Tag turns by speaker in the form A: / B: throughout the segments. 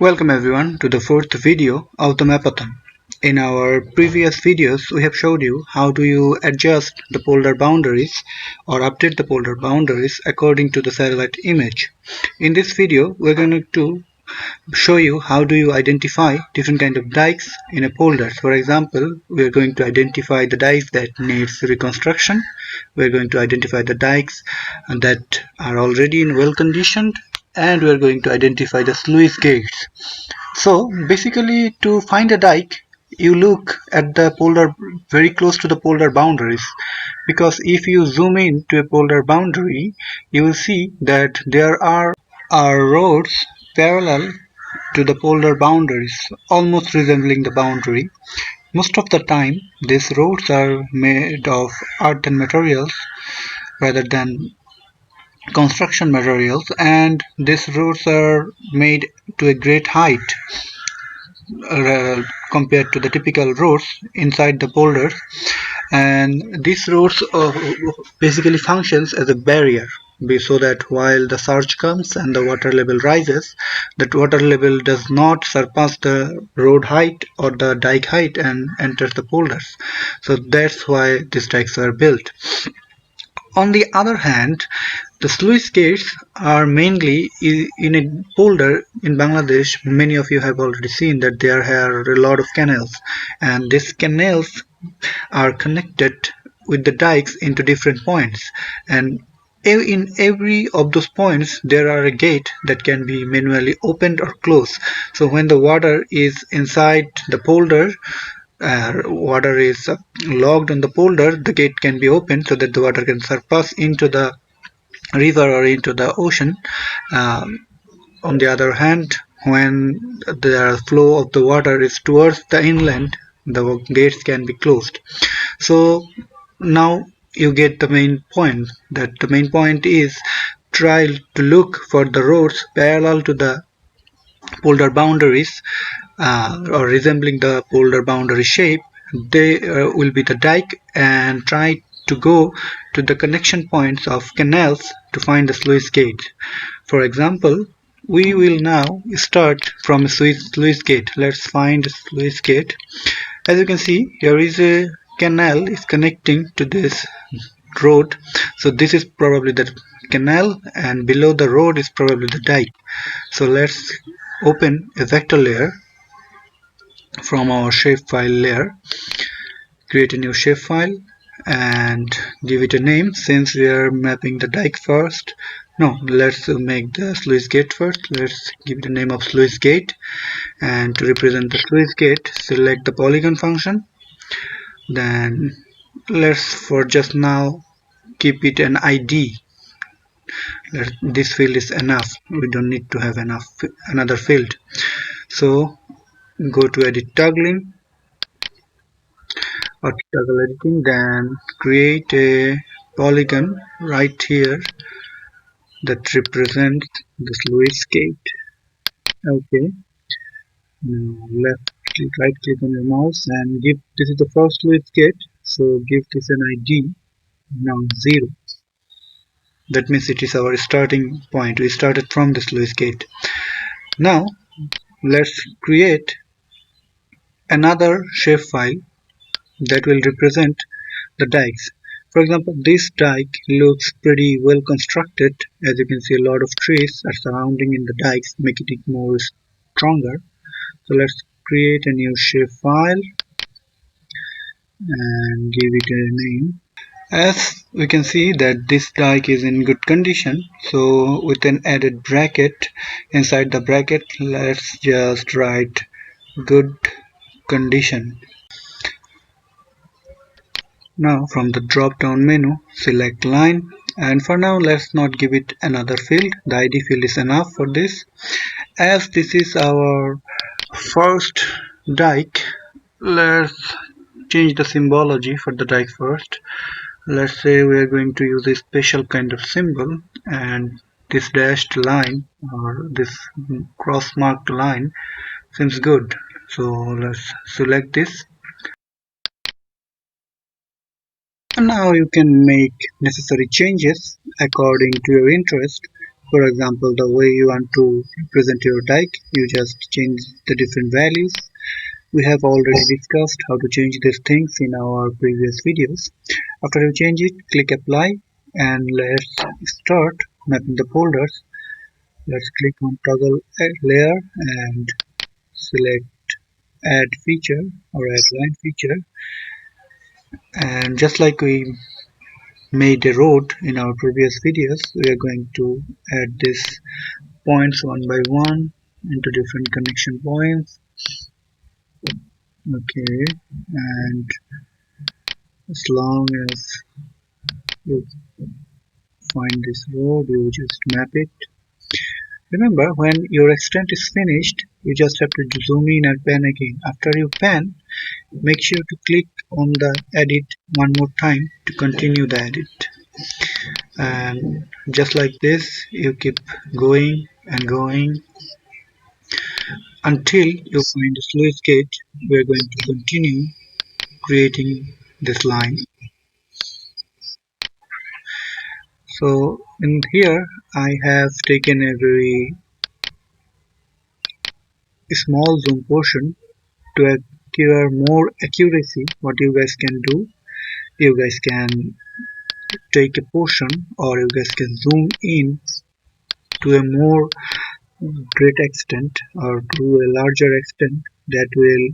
A: Welcome everyone to the fourth video of the Mapathon. In our previous videos, we have showed you how do you adjust the polder boundaries or update the polder boundaries according to the satellite image. In this video, we're going to show you how do you identify different kind of dikes in a polder. For example, we are going to identify the dikes that needs reconstruction. We are going to identify the dikes that are already in well conditioned, and we are going to identify the sluice gates. So basically, to find a dike, you look at the polder very close to the polder boundaries, because if you zoom in to a polder boundary, you will see that there are roads parallel to the polder boundaries, almost resembling the boundary. Most of the time, these roads are made of earthen materials rather than construction materials, and these roads are made to a great height compared to the typical roads inside the boulders. And these roads basically functions as a barrier, so that while the surge comes and the water level rises, that water level does not surpass the road height or the dike height and enters the boulders. So that's why these dikes are built. On the other hand, the sluice gates are mainly in a boulder in Bangladesh. Many of you have already seen that there are a lot of canals, and these canals are connected with the dikes into different points, and in every of those points there are a gate that can be manually opened or closed. So when the water is inside the polder, water is logged on the polder, the gate can be opened so that the water can surpass into the river or into the ocean. On the other hand, when the flow of the water is towards the inland, the gates can be closed. So now you get the main point, that the main point is try to look for the roads parallel to the polder boundaries, or resembling the polder boundary shape. They will be the dike, and try to go to the connection points of canals to find the sluice gate. For example, we will now start from a sluice gate. Let's find a sluice gate. As you can see, here is a canal is connecting to this road. So this is probably the canal, and below the road is probably the dike. So let's open a vector layer from our shapefile layer, create a new shapefile and give it a name. Since we are mapping the dike first, no, let's make the sluice gate first. Let's give it a name of sluice gate, and to represent the sluice gate, select the polygon function. Then let's, for just now, keep it an ID. This field is enough, we don't need to have another field. So go to edit toggling or toggle editing, then create a polygon right here that represents the sluice gate. Okay, now right click on your mouse and give, this is the first sluice gate, so give this an ID, now 0. That means it is our starting point, we started from the sluice gate. Now let's create another shapefile that will represent the dikes. For example, this dike looks pretty well constructed. As you can see, a lot of trees are surrounding in the dikes, making it more stronger. So let's create a new shapefile and give it a name. As we can see that this dike is in good condition, so with an added bracket, inside the bracket let's just write good condition. Now from the drop down menu, select line, and for now let's not give it another field. The ID field is enough for this. As this is our first dike, let's change the symbology for the dike first. Let's say we are going to use a special kind of symbol, and this dashed line or this cross marked line seems good. So let's select this. Now you can make necessary changes according to your interest. For example, the way you want to represent your dike, you just change the different values. We have already discussed how to change these things in our previous videos. After you change it, click apply and let's start mapping the folders. Let's click on toggle layer and select add feature or add line feature, and just like we made a road in our previous videos, we are going to add these points one by one into different connection points. Okay, and as long as you find this road, you just map it. Remember, when your extent is finished, you just have to zoom in and pan again. After you pan, make sure to click on the edit one more time to continue the edit. And just like this, you keep going and going until you find the sluice gate. We're going to continue creating this line. So in here I have taken a very small zoom portion to acquire more accuracy. What you guys can do, you guys can take a portion or you guys can zoom in to a more great extent or to a larger extent that will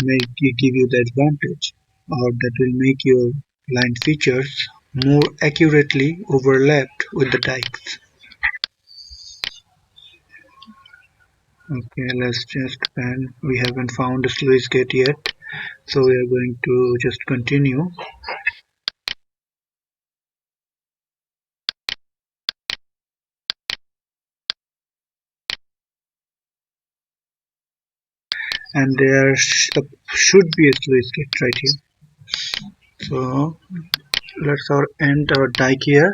A: make you give you the advantage or that will make your line features more accurately overlapped with the dikes. Okay, let's just pan. We haven't found the sluice gate yet, so we are going to just continue. And there should be a sluice gate right here. So let's end our dike here.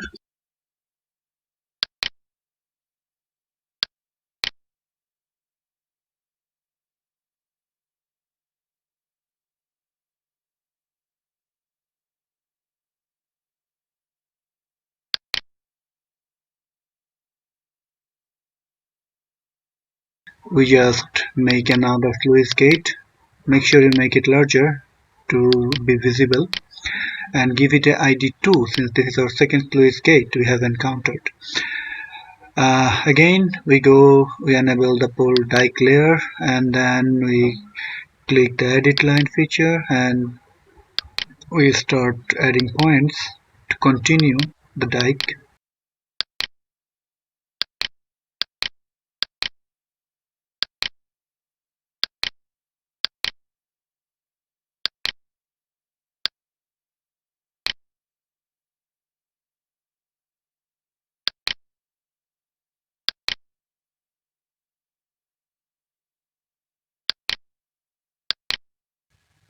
A: We just make another sluice gate. Make sure you make it larger to be visible and give it a ID 2 since this is our second sluice gate we have encountered. Again we enable the pull dike layer and then we click the edit line feature and we start adding points to continue the dike.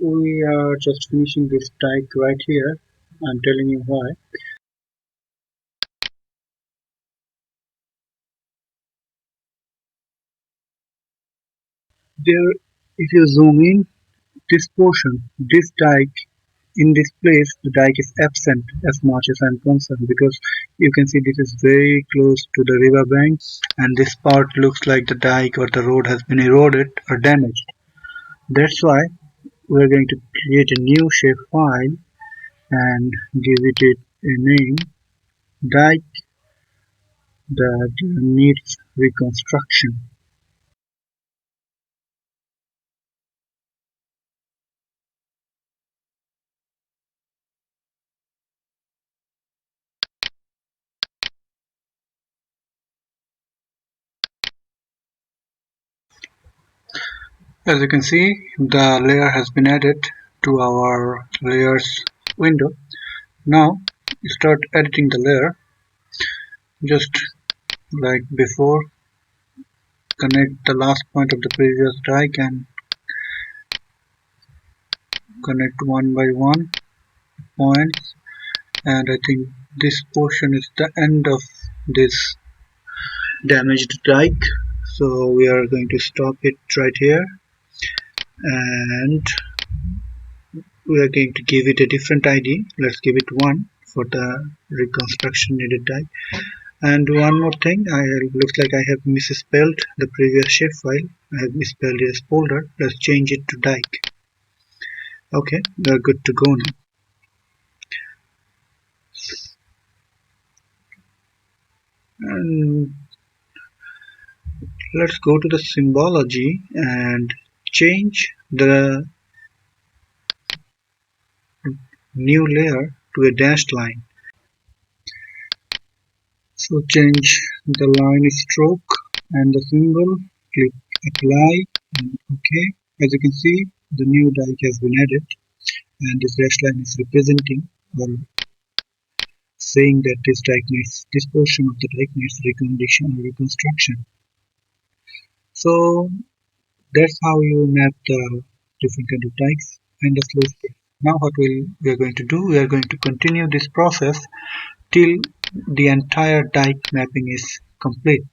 A: We are just finishing this dike right here. I'm telling you why. There, if you zoom in, this portion, this dike, in this place, the dike is absent as much as I'm concerned because you can see this is very close to the river bank and this part looks like the dike or the road has been eroded or damaged. That's why we're going to create a new shape file and give it a name, dike that needs reconstruction. As you can see, the layer has been added to our layers window. Now start editing the layer just like before. Connect the last point of the previous dike and connect one by one points, and I think this portion is the end of this damaged dike, so we are going to stop it right here and we are going to give it a different ID. Let's give it 1 for the reconstruction needed dike And one more thing, I looks like I have misspelled the previous shape file. I have misspelled it as folder. Let's change it to Dike. Okay, we're good to go now. And let's go to the symbology and change the new layer to a dashed line. So change the line stroke and the symbol, click apply and OK. As you can see, the new dike has been added, and this dashed line is representing or saying that this portion of the dike needs recondition or reconstruction. So that's how you map the different kind of dikes and the sluice gate. Now what we are going to do, we are going to continue this process till the entire dike mapping is complete.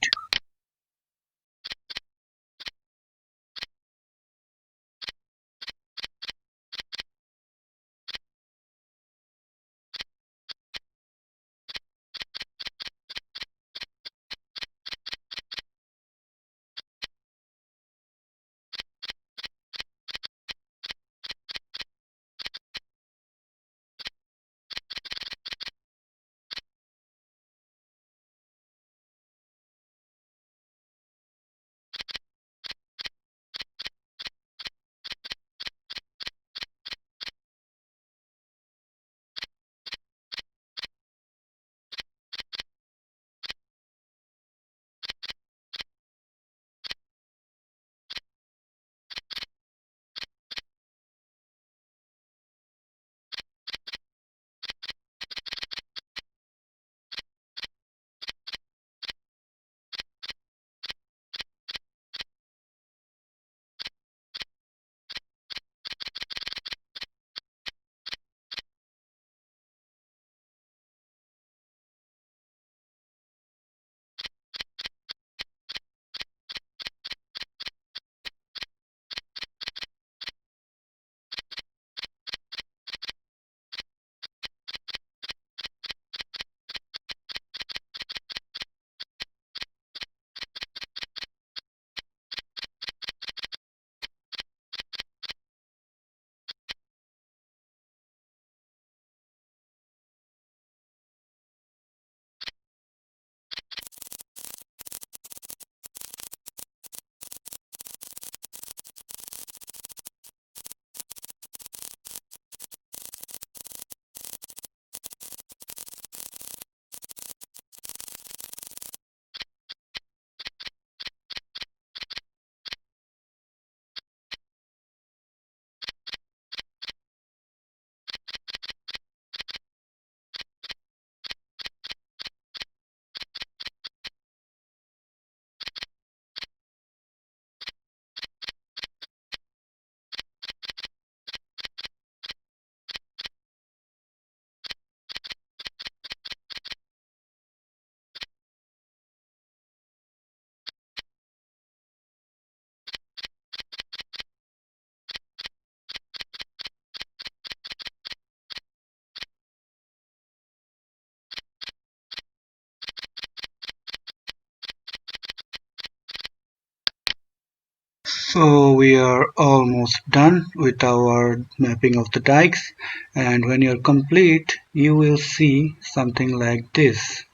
A: So we are almost done with our mapping of the dikes, and when you're complete you will see something like this.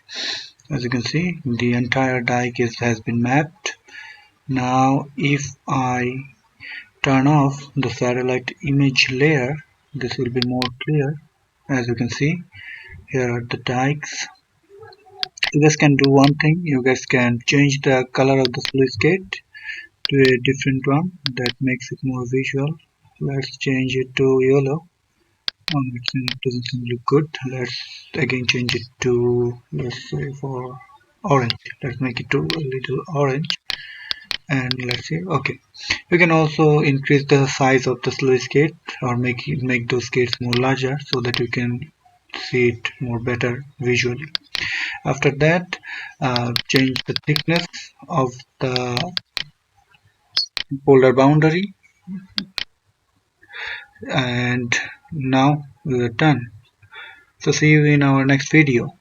A: As you can see, the entire dike has been mapped. Now if I turn off the satellite image layer, this will be more clear. As you can see, here are the dikes. You guys can do one thing, you guys can change the color of the sluice gate to a different one that makes it more visual. Let's change it to yellow. It doesn't seem look good. Let's again change it to, let's say, for orange. Let's make it to a little orange, and let's see. Okay, you can also increase the size of the sluice gate or make those gates more larger so that you can see it more better visually. After that, change the thickness of the folder boundary, and now we are done. So see you in our next video.